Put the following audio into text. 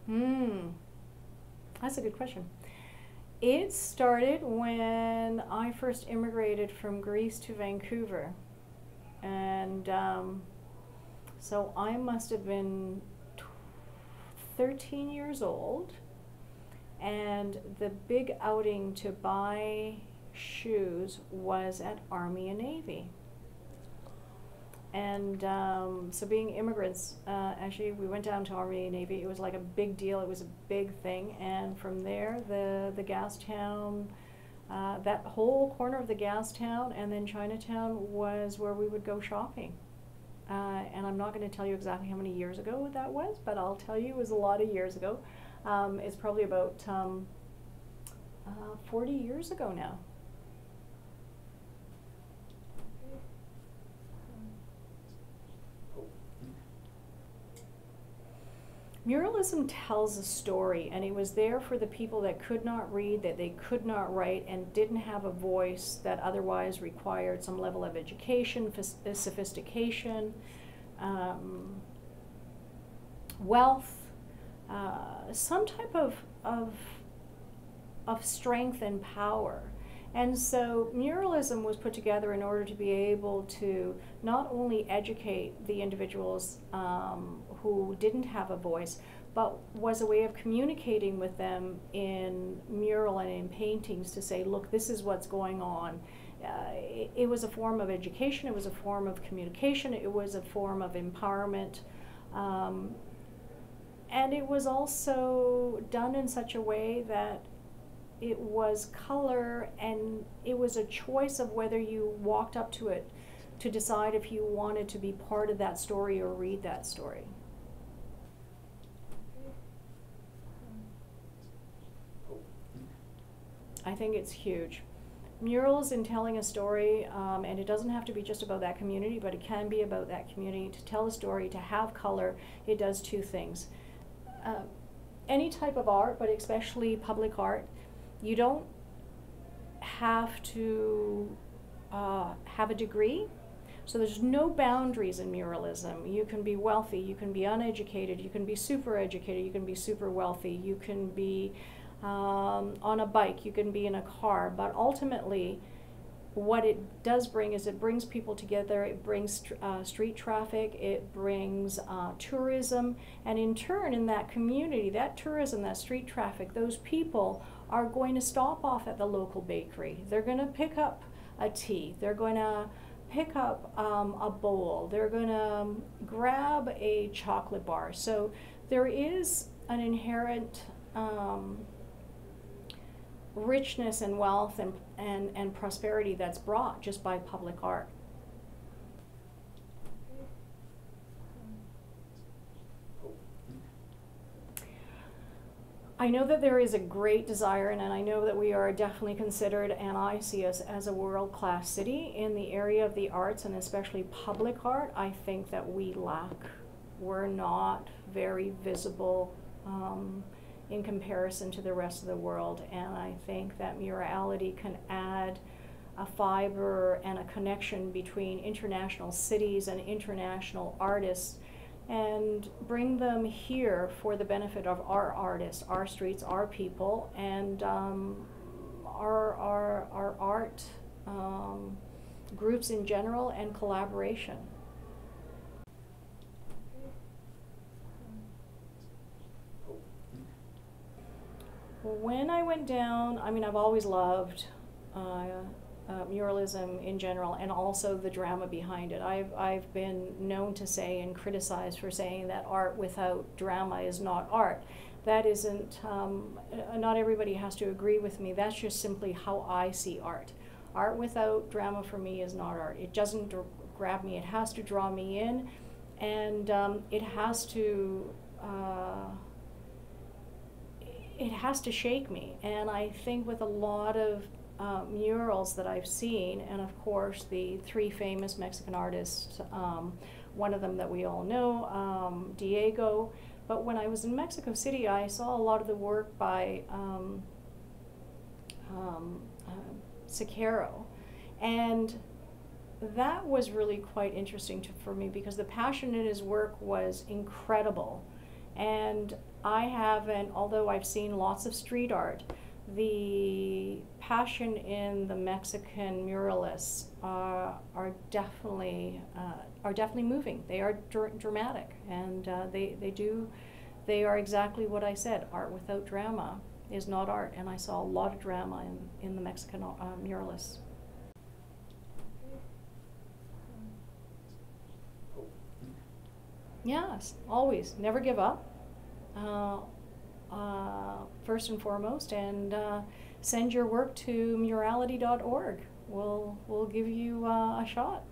Hmm, that's a good question. It started when I first immigrated from Greece to Vancouver. And so I must have been 13 years old. And the big outing to buy shoes was at Army and Navy. And so being immigrants, actually we went down to Army and Navy. It was like a big deal. It was a big thing. And from there, the gas town, that whole corner of the gas town and then Chinatown was where we would go shopping. And I'm not going to tell you exactly how many years ago that was, but I'll tell you it was a lot of years ago. It's probably about 40 years ago now. Muralism tells a story, and it was there for the people that could not read, that they could not write, and didn't have a voice that otherwise required some level of education, sophistication, wealth, some type of strength and power. And so muralism was put together in order to be able to not only educate the individuals who didn't have a voice, but was a way of communicating with them in mural and in paintings to say, look, this is what's going on. It was a form of education, it was a form of communication, it was a form of empowerment. And it was also done in such a way that it was color, and it was a choice of whether you walked up to it to decide if you wanted to be part of that story or read that story. I think it's huge. Murals in telling a story, and it doesn't have to be just about that community, but it can be about that community. To tell a story, to have color, it does two things. Any type of art, but especially public art, you don't have to have a degree. So there's no boundaries in muralism. You can be wealthy, you can be uneducated, you can be super educated, you can be super wealthy, you can be on a bike, you can be in a car, but ultimately what it does bring is it brings people together, it brings street traffic, it brings tourism, and in turn in that community, that tourism, that street traffic, those people are going to stop off at the local bakery. They're going to pick up a tea, they're going to pick up a bowl, they're going to grab a chocolate bar. So there is an inherent richness and wealth and prosperity that's brought just by public art. I know that there is a great desire, and I know that we are definitely considered, and I see us as a world-class city in the area of the arts, and especially public art. I think that we lack. We're not very visible in comparison to the rest of the world, and I think that Murality can add a fiber and a connection between international cities and international artists and bring them here for the benefit of our artists, our streets, our people, and our art groups in general, and collaboration. When I went down, I mean, I've always loved muralism in general, and also the drama behind it. I've been known to say and criticized for saying that art without drama is not art. That isn't, not everybody has to agree with me. That's just simply how I see art. Art without drama for me is not art. It doesn't grab me. It has to draw me in, and it has to shake me. And I think with a lot of murals that I've seen, and of course the three famous Mexican artists, one of them that we all know, Diego, but when I was in Mexico City, I saw a lot of the work by Siqueiro, and that was really quite interesting for me, because the passion in his work was incredible. And I haven't, although I've seen lots of street art, the passion in the Mexican muralists are definitely moving. They are dramatic, and they are exactly what I said. Art without drama is not art, and I saw a lot of drama in the Mexican muralists. Yes, always. Never give up. First and foremost, and send your work to murality.org. We'll give you a shot.